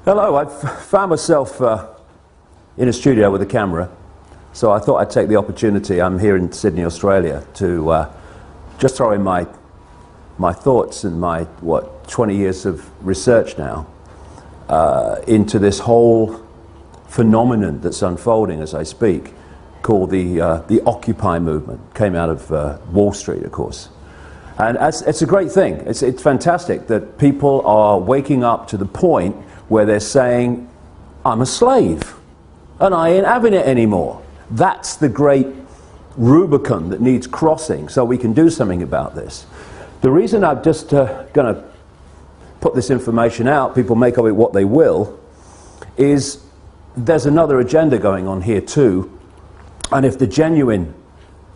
Hello, I found myself in a studio with a camera, so I thought I'd take the opportunity. I'm here in Sydney, Australia, to just throw in my thoughts and my, 20 years of research now into this whole phenomenon that's unfolding as I speak, called the Occupy movement. Came out of Wall Street, of course. And it's a great thing. It's fantastic that people are waking up to the point where they're saying, I'm a slave, and I ain't having it anymore. That's the great Rubicon that needs crossing, so we can do something about this. The reason I'm just going to put this information out, people make of it what they will, is there's another agenda going on here too, and if the genuine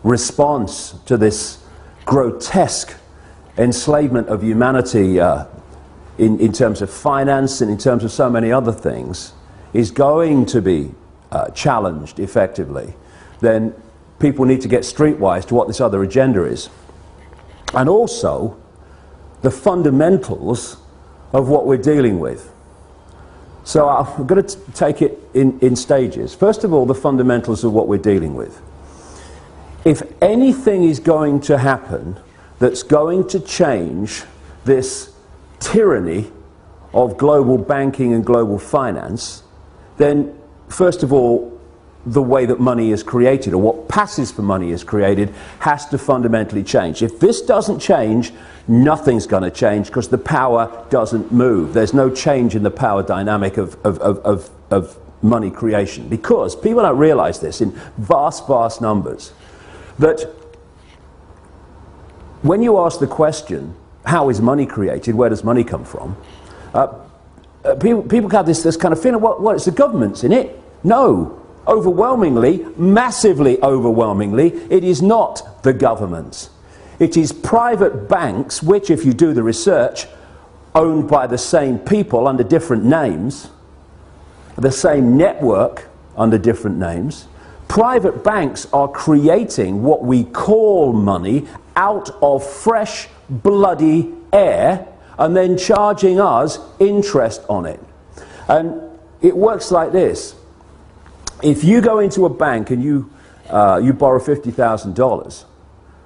response to this grotesque enslavement of humanity in terms of finance and in terms of so many other things is going to be challenged effectively, then people need to get streetwise to what this other agenda is. And also the fundamentals of what we're dealing with. So I'm going to take it in stages. First of all, the fundamentals of what we're dealing with. If anything is going to happen that's going to change this tyranny of global banking and global finance, then first of all, the way that money is created, or what passes for money is created, has to fundamentally change. If this doesn't change, nothing's going to change, because the power doesn't move. There's no change in the power dynamic of money creation, because people don't realize this in vast, vast numbers, that when you ask the question, how is money created, where does money come from, people have this kind of feeling, well, it's the government's in it. No. Overwhelmingly, massively overwhelmingly, it is not the government. It is private banks, which, if you do the research, owned by the same people under different names, the same network under different names. Private banks are creating what we call money out of fresh, bloody air, and then charging us interest on it. And it works like this. If you go into a bank and you borrow $50,000,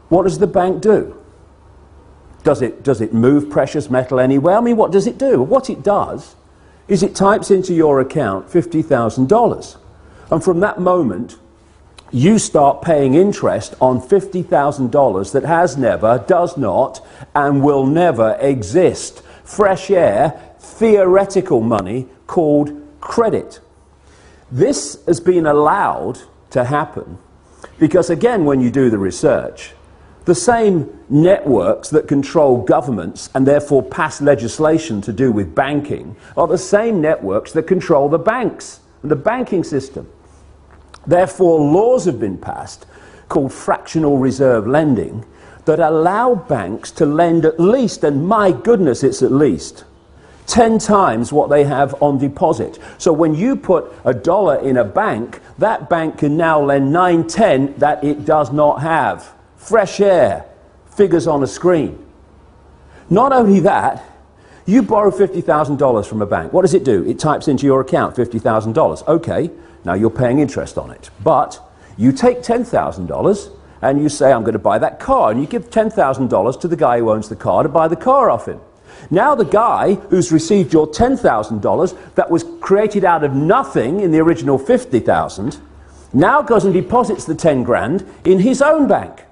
what does the bank do? Does it move precious metal anywhere? I mean, what does it do? What it does is it types into your account $50,000. And from that moment, you start paying interest on $50,000 that has never, does not, and will never exist. Fresh air, theoretical money called credit. This has been allowed to happen because, again, when you do the research, the same networks that control governments and therefore pass legislation to do with banking are the same networks that control the banks and the banking system. Therefore, laws have been passed called fractional reserve lending that allow banks to lend at least, and my goodness, it's at least 10 times what they have on deposit. So when you put $1 in a bank, that bank can now lend 9/10 that it does not have. Fresh air, figures on a screen. Not only that, you borrow $50,000 from a bank. What does it do? It types into your account $50,000. Okay, now you're paying interest on it. But you take $10,000 and you say, I'm going to buy that car, and you give $10,000 to the guy who owns the car to buy the car off him. Now the guy who's received your $10,000 that was created out of nothing in the original $50,000 now goes and deposits the 10 grand in his own bank.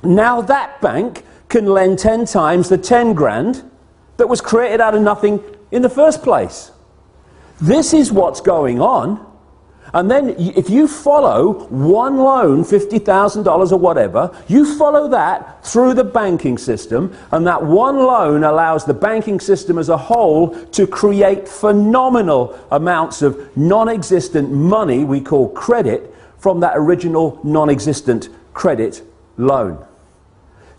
Now that bank can lend 10 times the 10 grand that was created out of nothing in the first place. This is what's going on. And then if you follow one loan, $50,000 or whatever, you follow that through the banking system, and that one loan allows the banking system as a whole to create phenomenal amounts of non-existent money we call credit from that original non-existent credit loan.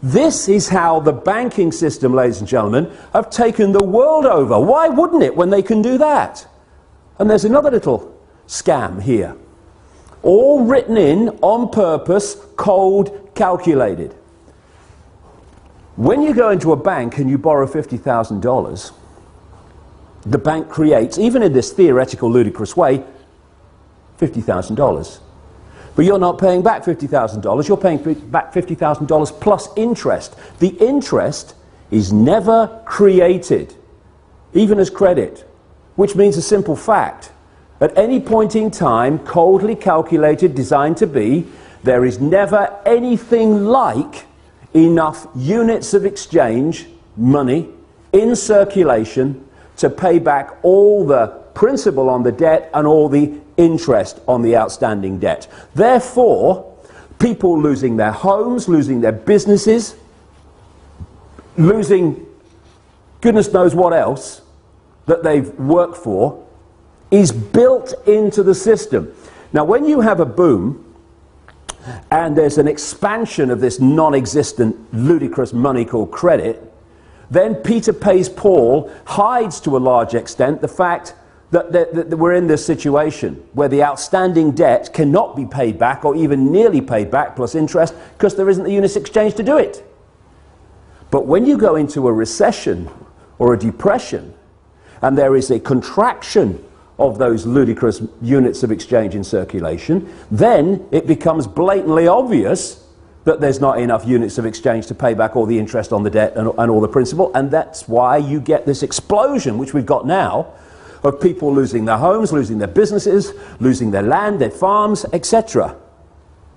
This is how the banking system, ladies and gentlemen, have taken the world over. Why wouldn't it when they can do that? And there's another little scam here. All written in on purpose, cold, calculated. When you go into a bank and you borrow $50,000, the bank creates, even in this theoretical, ludicrous way, $50,000. But you're not paying back $50,000, you're paying back $50,000 plus interest. The interest is never created, even as credit, which means a simple fact. At any point in time, coldly calculated, designed to be, there is never anything like enough units of exchange, money, in circulation to pay back all the principal on the debt and all the interest on the outstanding debt. Therefore, people losing their homes, losing their businesses, losing goodness knows what else that they've worked for is built into the system. Now, when you have a boom and there's an expansion of this non-existent, ludicrous money called credit, then Peter pays Paul hides to a large extent the fact that we're in this situation where the outstanding debt cannot be paid back or even nearly paid back plus interest because there isn't the units exchange to do it. But when you go into a recession or a depression and there is a contraction of those ludicrous units of exchange in circulation, then it becomes blatantly obvious that there's not enough units of exchange to pay back all the interest on the debt and all the principal, and that's why you get this explosion, which we've got now, of people losing their homes, losing their businesses, losing their land, their farms, etc.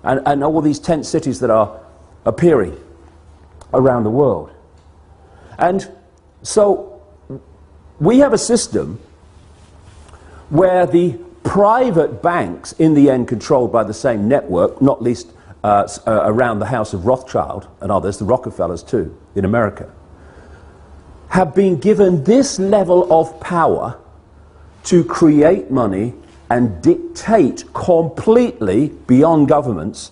And all these tent cities that are appearing around the world. And so we have a system where the private banks, in the end controlled by the same network, not least around the house of Rothschild and others, the Rockefellers too, in America, have been given this level of power to create money and dictate completely, beyond governments,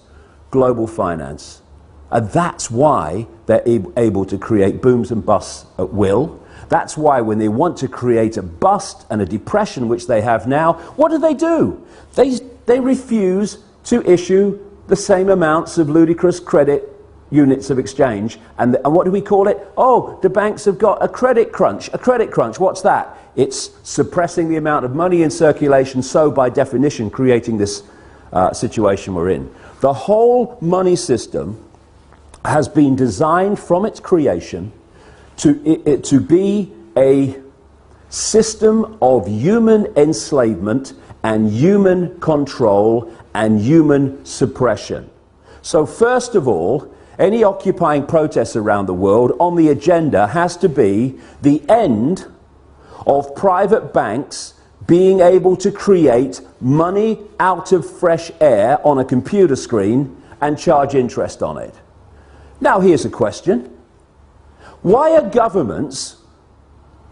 global finance. And that's why they're able to create booms and busts at will. That's why when they want to create a bust and a depression, which they have now, what do? They refuse to issue the same amounts of ludicrous credit units of exchange. And what do we call it? Oh, the banks have got a credit crunch. A credit crunch, what's that? It's suppressing the amount of money in circulation, so by definition creating this situation we're in. The whole money system has been designed from its creation to be a system of human enslavement and human control and human suppression. So first of all, any occupying protests around the world on the agenda has to be the end of private banks being able to create money out of fresh air on a computer screen and charge interest on it. Now here's a question. Why are governments,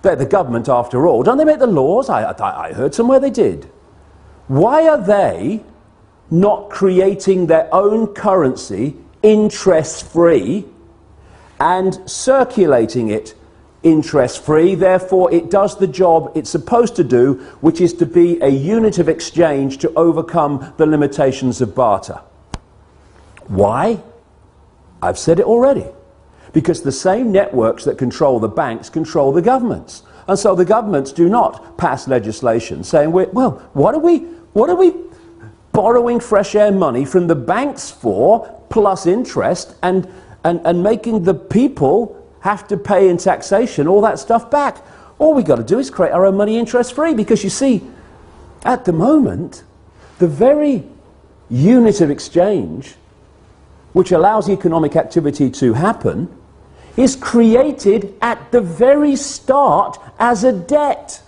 they're the government after all, don't they make the laws? I heard somewhere they did. Why are they not creating their own currency interest-free and circulating it interest-free? Therefore, it does the job it's supposed to do, which is to be a unit of exchange to overcome the limitations of barter. Why? I've said it already. Because the same networks that control the banks control the governments. And so the governments do not pass legislation saying, well, what are we borrowing fresh air money from the banks for, plus interest, and making the people have to pay in taxation all that stuff back? All we got to do is create our own money interest-free, because you see, at the moment, the very unit of exchange which allows economic activity to happen is created at the very start as a debt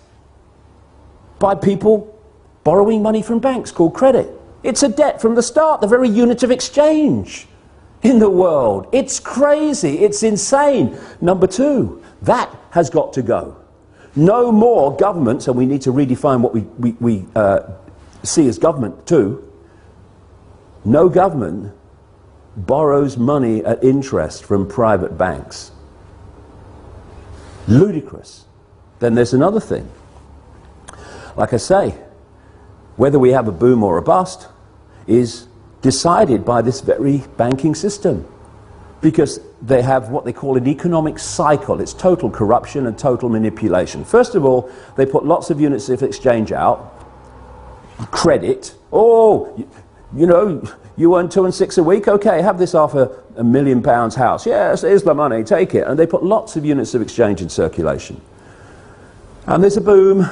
by people borrowing money from banks called credit. It's a debt from the start, the very unit of exchange in the world. It's crazy, it's insane. Number two, that has got to go. No more governments, and we need to redefine what we see as government too. No government borrows money at interest from private banks. Ludicrous. Then there's another thing. Like I say, whether we have a boom or a bust is decided by this very banking system. Because they have what they call an economic cycle. It's total corruption and total manipulation. First of all, they put lots of units of exchange out, credit. Oh, you know, you earn 2 and 6 a week? Okay, have this £500,000 house. Yes, here's the money, take it. And they put lots of units of exchange in circulation. And there's a boom,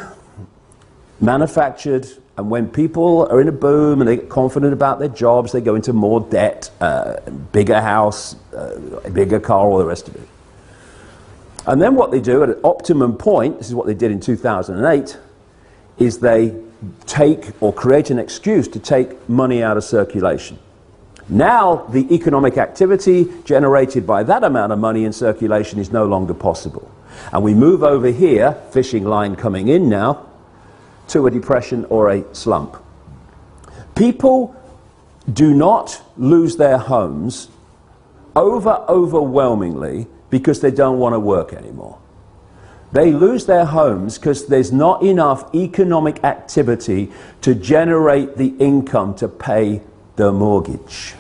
manufactured, and when people are in a boom and they get confident about their jobs, they go into more debt, bigger house, bigger car, all the rest of it. And then what they do at an optimum point, this is what they did in 2008, is they take or create an excuse to take money out of circulation. Now the economic activity generated by that amount of money in circulation is no longer possible. And we move over here, fishing line coming in now, to a depression or a slump. People do not lose their homes overwhelmingly because they don't want to work anymore. They lose their homes because there's not enough economic activity to generate the income to pay the mortgage.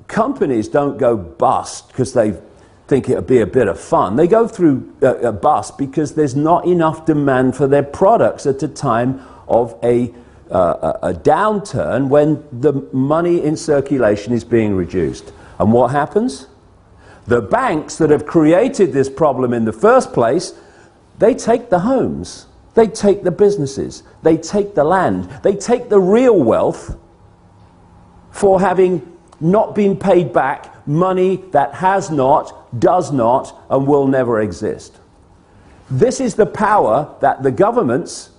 Companies don't go bust because they think it would be a bit of fun. They go through a bust because there's not enough demand for their products at a time of a downturn when the money in circulation is being reduced. And what happens? The banks that have created this problem in the first place, they take the homes, they take the businesses, they take the land, they take the real wealth for having not been paid back money that has not, does not, and will never exist. This is the power that the governments,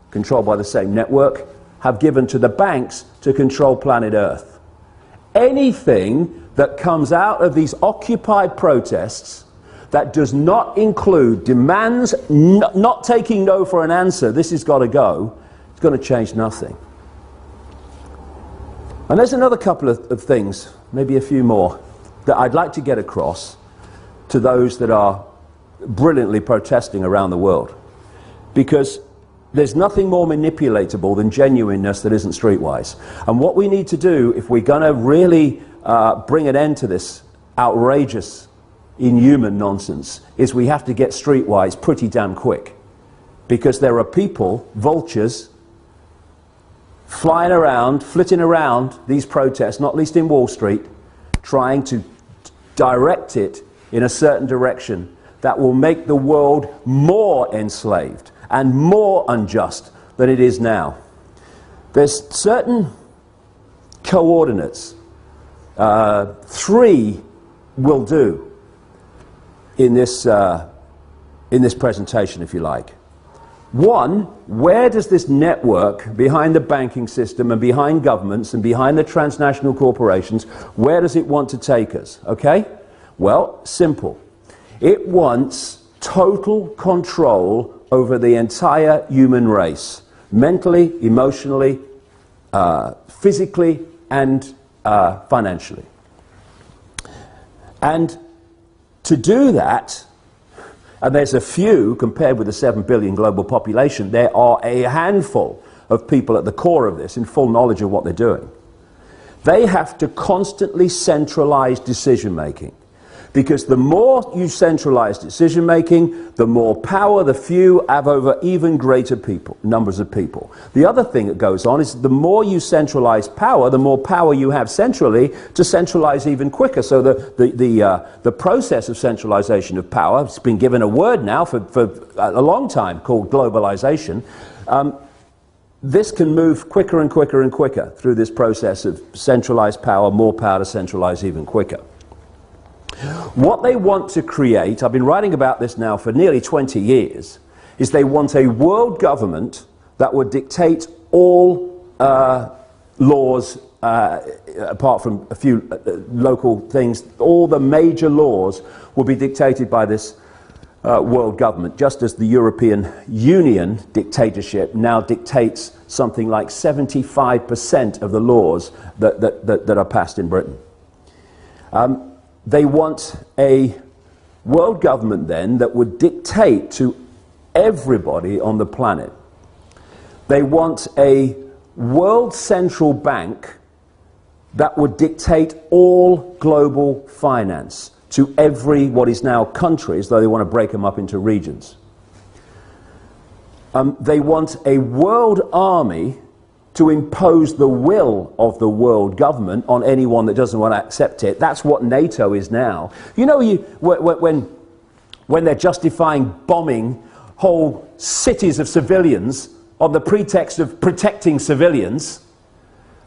controlled by the same network, have given to the banks to control planet Earth. Anything that comes out of these Occupy protests that does not include demands, not taking no for an answer, this has got to go, it's going to change nothing. And there's another couple of things, maybe a few more, that I'd like to get across to those that are brilliantly protesting around the world. Because there's nothing more manipulatable than genuineness that isn't streetwise. And what we need to do, if we're going to really bring an end to this outrageous, inhuman nonsense, is we have to get streetwise pretty damn quick. Because there are people, vultures, flying around, flitting around these protests, not least in Wall Street, trying to direct it in a certain direction that will make the world more enslaved and more unjust than it is now. There's certain coordinates, 3 will do in this presentation, if you like. 1, where does this network behind the banking system and behind governments and behind the transnational corporations, where does it want to take us? Okay? Well, simple. It wants total control over the entire human race, mentally, emotionally, physically, and financially. And to do that, and there's a few, compared with the 7 billion global population, there are a handful of people at the core of this in full knowledge of what they're doing. They have to constantly centralize decision-making. Because the more you centralize decision-making, the more power the few have over even greater numbers of people. The other thing that goes on is the more you centralize power, the more power you have centrally to centralize even quicker. So the process of centralization of power, it's been given a word now for a long time called globalization. This can move quicker and quicker and quicker through this process of centralized power, more power to centralize even quicker. What they want to create, I've been writing about this now for nearly 20 years, is they want a world government that would dictate all laws, apart from a few local things. All the major laws will be dictated by this world government, just as the European Union dictatorship now dictates something like 75% of the laws that are passed in Britain. They want a world government then that would dictate to everybody on the planet. They want a world central bank that would dictate all global finance to every what is now countries, though they want to break them up into regions. They want a world army to impose the will of the world government on anyone that doesn't want to accept it. That's what NATO is now. You know, when they're justifying bombing whole cities of civilians on the pretext of protecting civilians,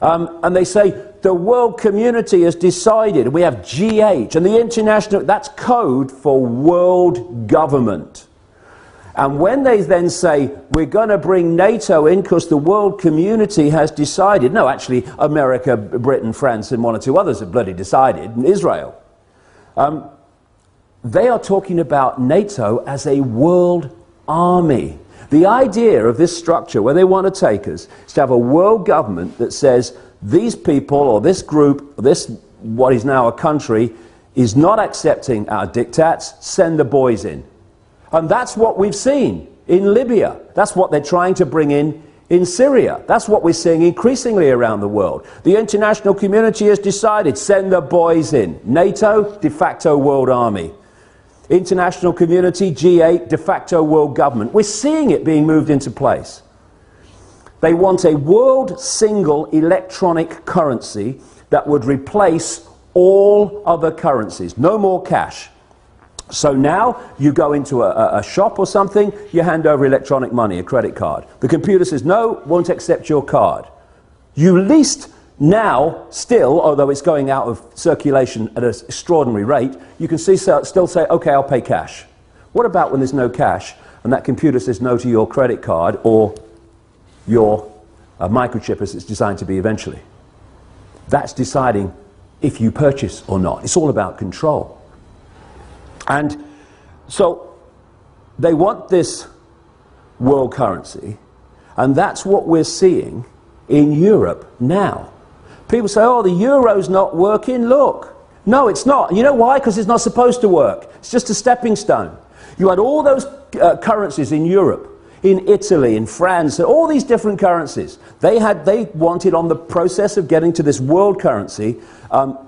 and they say the world community has decided, we have G8, and the international, that's code for world government. And when they then say, we're going to bring NATO in because the world community has decided, no, actually, America, Britain, France, and one or two others have bloody decided, and Israel. They are talking about NATO as a world army. The idea of this structure, where they want to take us, is to have a world government that says, these people, or this group, or this, what is now a country, is not accepting our diktats, send the boys in. And that's what we've seen in Libya. That's what they're trying to bring in Syria. That's what we're seeing increasingly around the world. The international community has decided, send the boys in. NATO, de facto world army. International community, G8, de facto world government. We're seeing it being moved into place. They want a world single electronic currency that would replace all other currencies. No more cash. So now you go into a shop or something, you hand over electronic money, a credit card. The computer says, no, won't accept your card. You least now, still, although it's going out of circulation at an extraordinary rate, you can still say, okay, I'll pay cash. What about when there's no cash and that computer says no to your credit card or your microchip as it's designed to be eventually? That's deciding if you purchase or not. It's all about control. And so they want this world currency, and that's what we're seeing in Europe now. People say, oh, the euro's not working. Look. No, it's not. You know why? Because it's not supposed to work. It's just a stepping stone. You had all those currencies in Europe, in Italy, in France, all these different currencies. They wanted on the process of getting to this world currency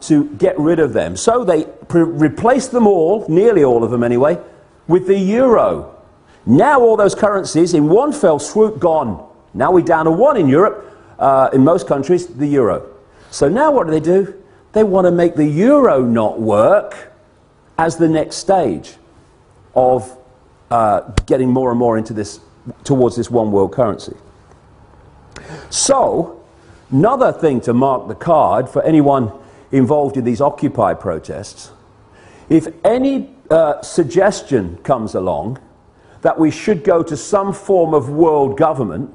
to get rid of them. So they replaced them all, nearly all of them anyway, with the euro. Now all those currencies in one fell swoop gone. Now we're down to one in Europe, in most countries, the euro. So now what do? They want to make the euro not work as the next stage of getting more and more into this, towards this one world currency. So, another thing to mark the card for anyone involved in these Occupy protests, if any suggestion comes along that we should go to some form of world government,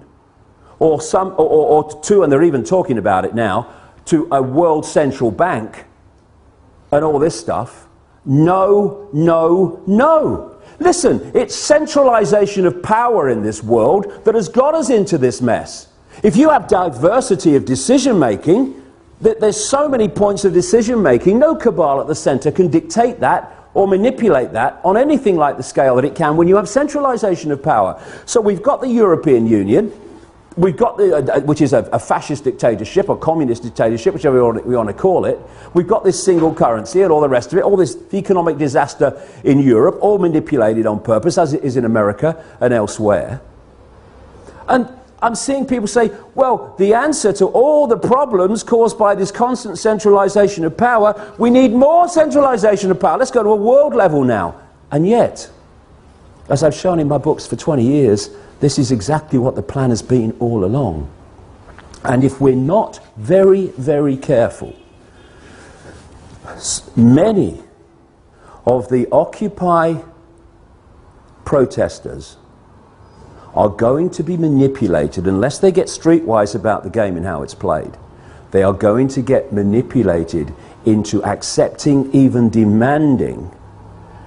or to, and they're even talking about it now, to a world central bank and all this stuff, no, no, no. Listen, it's centralization of power in this world that has got us into this mess. If you have diversity of decision making, there's so many points of decision making, no cabal at the center can dictate that or manipulate that on anything like the scale that it can when you have centralization of power. So we've got the European Union, we've got which is a fascist dictatorship or communist dictatorship, whichever we want to call it. We've got this single currency and all the rest of it, all this economic disaster in Europe, all manipulated on purpose, as it is in America and elsewhere. And I'm seeing people say, well, the answer to all the problems caused by this constant centralization of power, we need more centralization of power. Let's go to a world level now. And yet, as I've shown in my books for 20 years, this is exactly what the plan has been all along. And if we're not very, very careful, many of the Occupy protesters are going to be manipulated, unless they get streetwise about the game and how it's played. They are going to get manipulated into accepting, even demanding,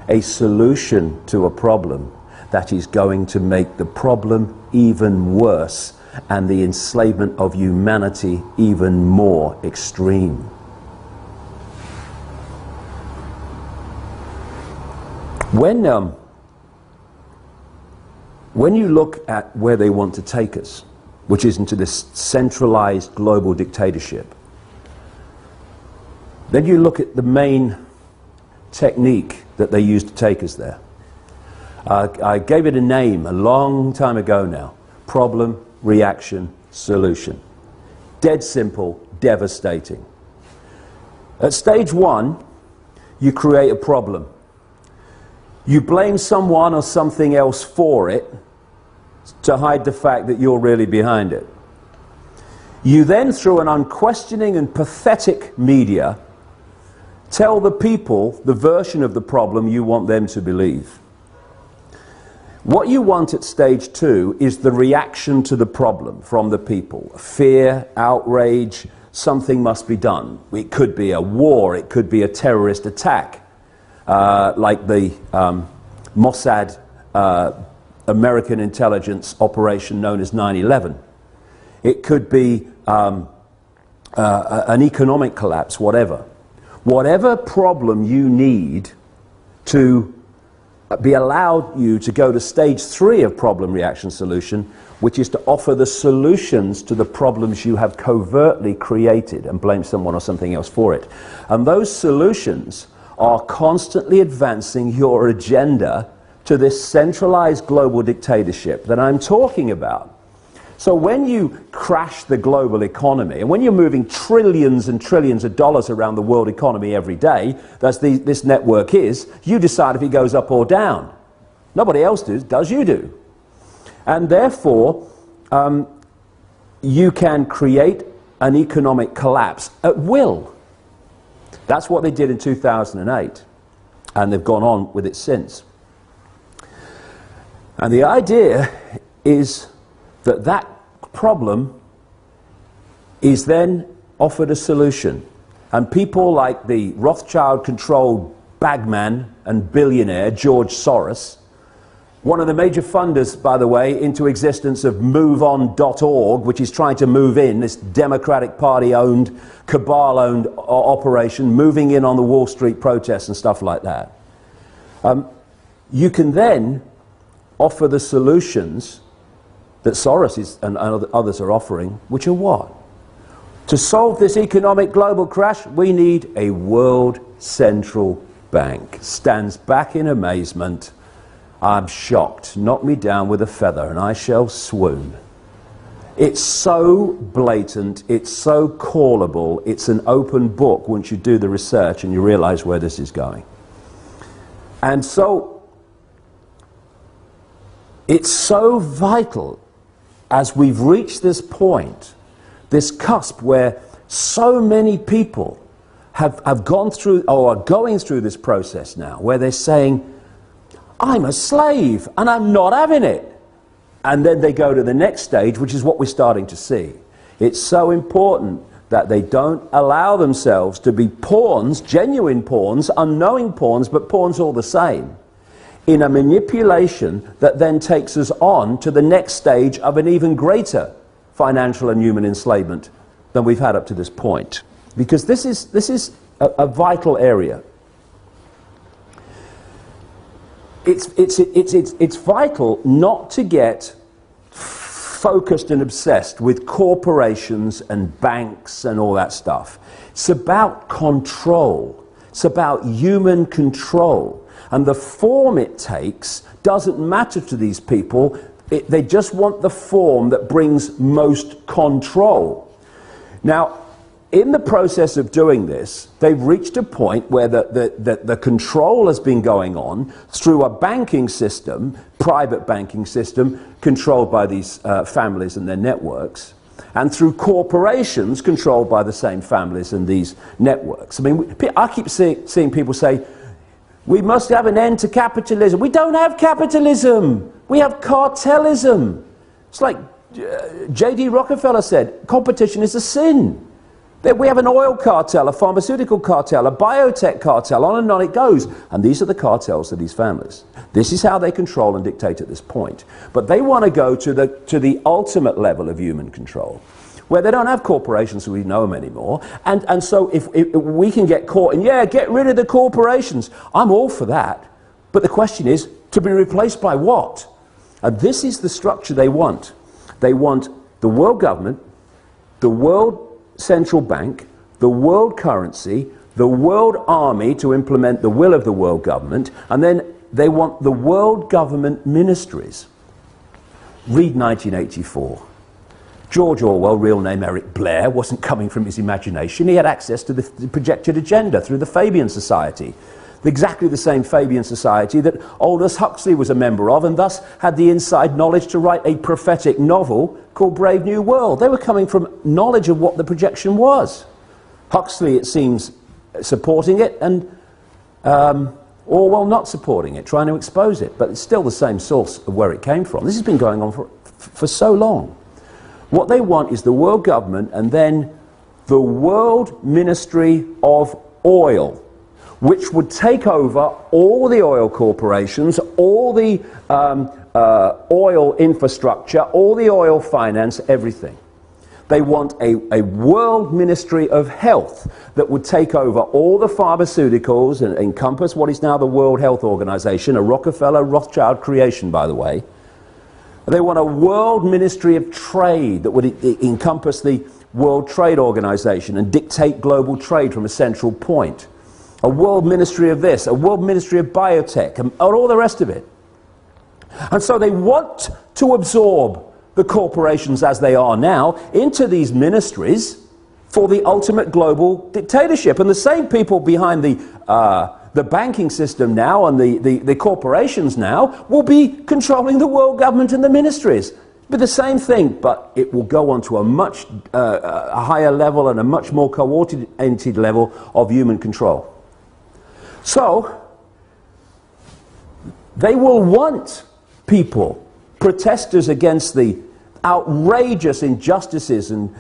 a solution to a problem that is going to make the problem even worse and the enslavement of humanity even more extreme. When you look at where they want to take us, which is into this centralized global dictatorship, Then you look at the main technique that they used to take us there. I gave it a name a long time ago now. Problem, reaction, solution. Dead simple, devastating. At stage one, you create a problem. You blame someone or something else for it to hide the fact that you're really behind it. You then, through an unquestioning and pathetic media, tell the people the version of the problem you want them to believe. What you want at stage two is the reaction to the problem from the people. Fear, outrage, something must be done. It could be a war, it could be a terrorist attack, like the Mossad American intelligence operation known as 9/11. It could be an economic collapse, whatever. Whatever problem you need to be allowed you to go to stage three of problem, reaction, solution, which is to offer the solutions to the problems you have covertly created and blame someone or something else for it. And those solutions are constantly advancing your agenda to this centralized global dictatorship that I'm talking about. So when you crash the global economy, and when you're moving trillions and trillions of dollars around the world economy every day, as this network is, you decide if it goes up or down. Nobody else does, you do. And therefore, you can create an economic collapse at will. That's what they did in 2008, and they've gone on with it since. And the idea is that that problem is then offered a solution. And people like the Rothschild-controlled bagman and billionaire George Soros, one of the major funders, by the way, into existence of MoveOn.org, which is trying to move in, this Democratic Party-owned, cabal-owned operation, moving in on the Wall Street protests and stuff like that. You can then offer the solutions that Soros and others are offering, which are what? To solve this economic global crash, we need a world central bank. Stands back in amazement. I'm shocked. Knock me down with a feather and I shall swoon. It's so blatant, it's so callable, it's an open book once you do the research and you realize where this is going. And so, it's so vital as we've reached this point, this cusp where so many people have gone through or are going through this process now, where they're saying, I'm a slave and I'm not having it. And then they go to the next stage, which is what we're starting to see. It's so important that they don't allow themselves to be pawns, genuine pawns, unknowing pawns, but pawns all the same, in a manipulation that then takes us on to the next stage of an even greater financial and human enslavement than we've had up to this point. Because this is a vital area. It's vital not to get focused and obsessed with corporations and banks and all that stuff. It's about control. It's about human control. And the form it takes doesn't matter to these people. They just want the form that brings most control. Now, in the process of doing this, they've reached a point where the control has been going on through a banking system, private banking system, controlled by these families and their networks, and through corporations controlled by the same families and these networks. I mean, I keep seeing people say, we must have an end to capitalism. We don't have capitalism. We have cartelism. It's like J.D. Rockefeller said, competition is a sin. We have an oil cartel, a pharmaceutical cartel, a biotech cartel, on and on it goes. And these are the cartels of these families. This is how they control and dictate at this point. But they want to go to the ultimate level of human control, where they don't have corporations, so we know them anymore. And so if we can get caught in, yeah, get rid of the corporations, I'm all for that. But the question is, to be replaced by what? And this is the structure they want. They want the world government, the world central bank, the world currency, the world army to implement the will of the world government, and then they want the world government ministries. Read 1984. George Orwell, real name Eric Blair, wasn't coming from his imagination. He had access to the projected agenda through the Fabian Society. Exactly the same Fabian Society that Aldous Huxley was a member of, and thus had the inside knowledge to write a prophetic novel called Brave New World. They were coming from knowledge of what the projection was. Huxley, it seems, supporting it, and Orwell not supporting it, trying to expose it. But it's still the same source of where it came from. This has been going on for so long. What they want is the world government and then the World Ministry of Oil, which would take over all the oil corporations, all the oil infrastructure, all the oil finance, everything. They want a world ministry of health that would take over all the pharmaceuticals and encompass what is now the World Health Organization, a Rockefeller Rothschild creation, by the way. They want a world ministry of trade that would encompass the World Trade Organization and dictate global trade from a central point. A world ministry of this, a world ministry of biotech, and all the rest of it. And so they want to absorb the corporations as they are now into these ministries for the ultimate global dictatorship. And the same people behind the banking system now and the corporations now will be controlling the world government and the ministries. But the same thing, but it will go on to a much higher level and a much more coordinated level of human control. So, they will want people, protesters against the outrageous injustices and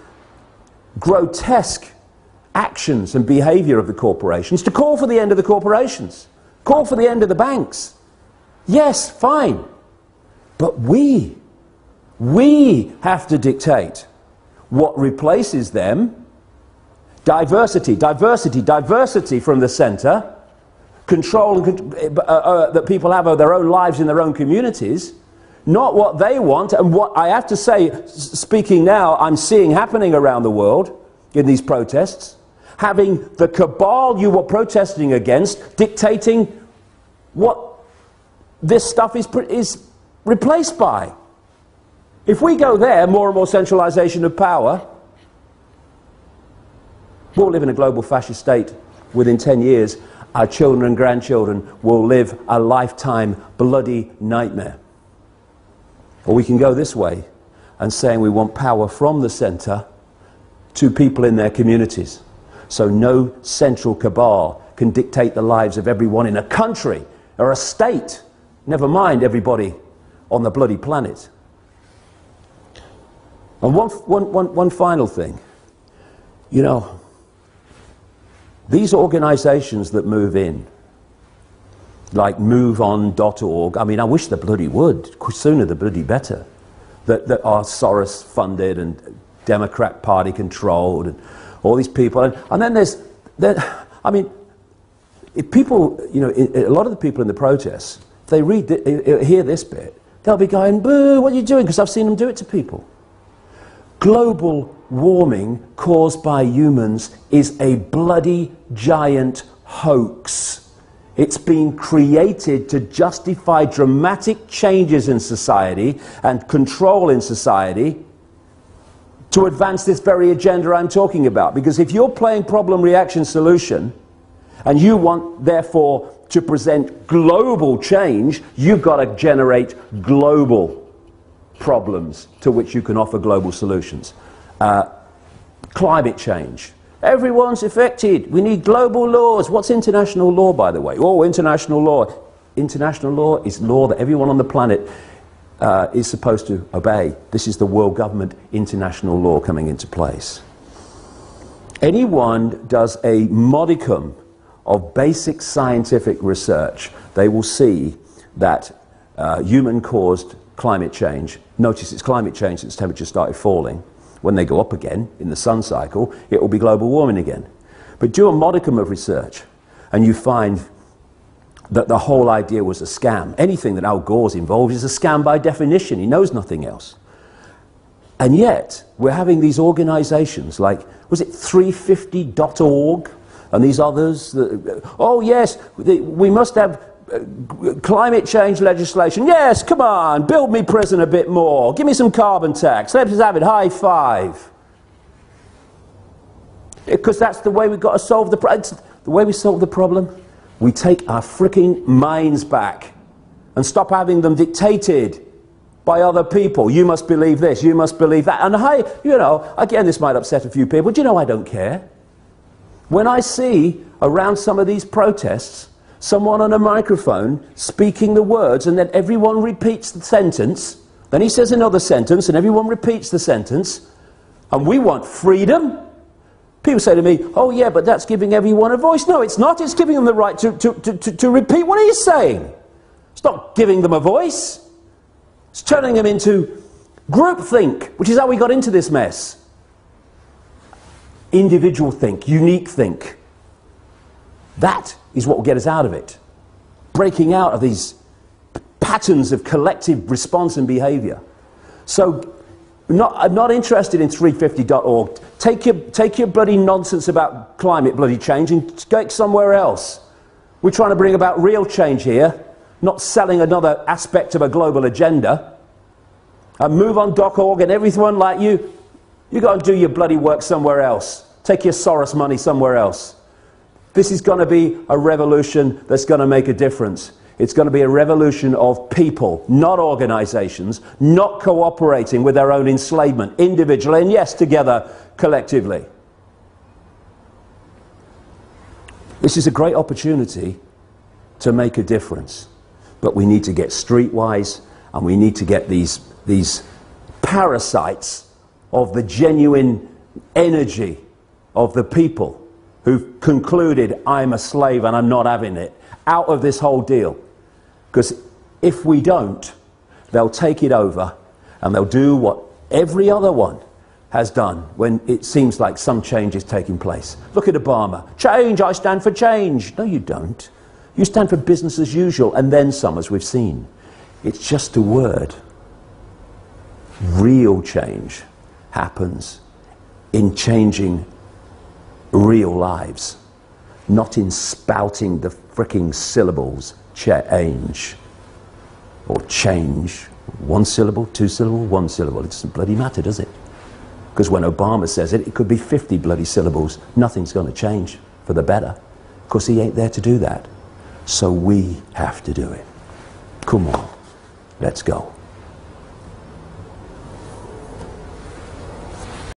grotesque actions and behavior of the corporations, to call for the end of the corporations, call for the end of the banks. Yes, fine. But we have to dictate what replaces them. Diversity, diversity, diversity from the center. Control that people have of their own lives in their own communities, not what they want. And what I have to say, speaking now, I'm seeing happening around the world in these protests, having the cabal you were protesting against dictating what this stuff is replaced by. If we go there, more and more centralization of power, we'll live in a global fascist state within 10 years. Our children and grandchildren will live a lifetime bloody nightmare. Or we can go this way and saying we want power from the center to people in their communities. So no central cabal can dictate the lives of everyone in a country or a state, never mind everybody on the bloody planet. And one final thing. You know, these organizations that move in, like MoveOn.org, I mean, I wish they bloody would. Sooner the bloody better. That are Soros funded and Democrat Party controlled and all these people. And then I mean, if people, you know, a lot of the people in the protests, if they hear this bit, they'll be going, boo, what are you doing? Because I've seen them do it to people. Global warming caused by humans is a bloody giant hoax. It's been created to justify dramatic changes in society and control in society to advance this very agenda I'm talking about. Because if you're playing problem, reaction, solution, and you want, therefore, to present global change, you've got to generate global problems to which you can offer global solutions. Climate change. Everyone's affected. We need global laws. What's international law, by the way? Oh, international law. International law is law that everyone on the planet is supposed to obey. This is the world government international law coming into place. Anyone does a modicum of basic scientific research, they will see that human-caused climate change, notice it's climate change since temperatures started falling. When they go up again in the sun cycle, it will be global warming again. But do a modicum of research and you find that the whole idea was a scam. Anything that Al Gore's involved is a scam by definition. He knows nothing else. And yet, we're having these organizations like, was it 350.org, and these others, oh yes, we must have climate change legislation. Yes, come on, build me prison a bit more. Give me some carbon tax. Let's have it. High five. Because that's the way we've got to solve the problem. The way we solve the problem, we take our freaking minds back and stop having them dictated by other people. You must believe this, you must believe that. And I, you know, again, this might upset a few people. Do you know I don't care? When I see around some of these protests someone on a microphone speaking the words and then everyone repeats the sentence, then he says another sentence and everyone repeats the sentence, and we want freedom. People say to me, oh yeah, but that's giving everyone a voice. No, it's not. It's giving them the right to repeat what he's saying. It's not giving them a voice. It's turning them into groupthink, which is how we got into this mess. Individual think, unique think. That is what will get us out of it. Breaking out of these patterns of collective response and behaviour. So, I'm not interested in 350.org. Take your bloody nonsense about climate bloody change and go somewhere else. We're trying to bring about real change here, not selling another aspect of a global agenda. And move on .org and everyone like you, you go and do your bloody work somewhere else. Take your Soros money somewhere else. This is going to be a revolution that's going to make a difference. It's going to be a revolution of people, not organizations, not cooperating with their own enslavement, individually, and yes, together, collectively. This is a great opportunity to make a difference. But we need to get streetwise, and we need to get these parasites of the genuine energy of the people who've concluded, I'm a slave and I'm not having it, out of this whole deal. Because if we don't, they'll take it over and they'll do what every other one has done when it seems like some change is taking place. Look at Obama. Change, I stand for change. No, you don't. You stand for business as usual, and then some, as we've seen. It's just a word. Real change happens in changing real lives, not in spouting the fricking syllables change or change. One syllable, two syllable, one syllable. It doesn't bloody matter, does it? Because when Obama says it, it could be 50 bloody syllables. Nothing's going to change for the better, because he ain't there to do that. So we have to do it. Come on, let's go.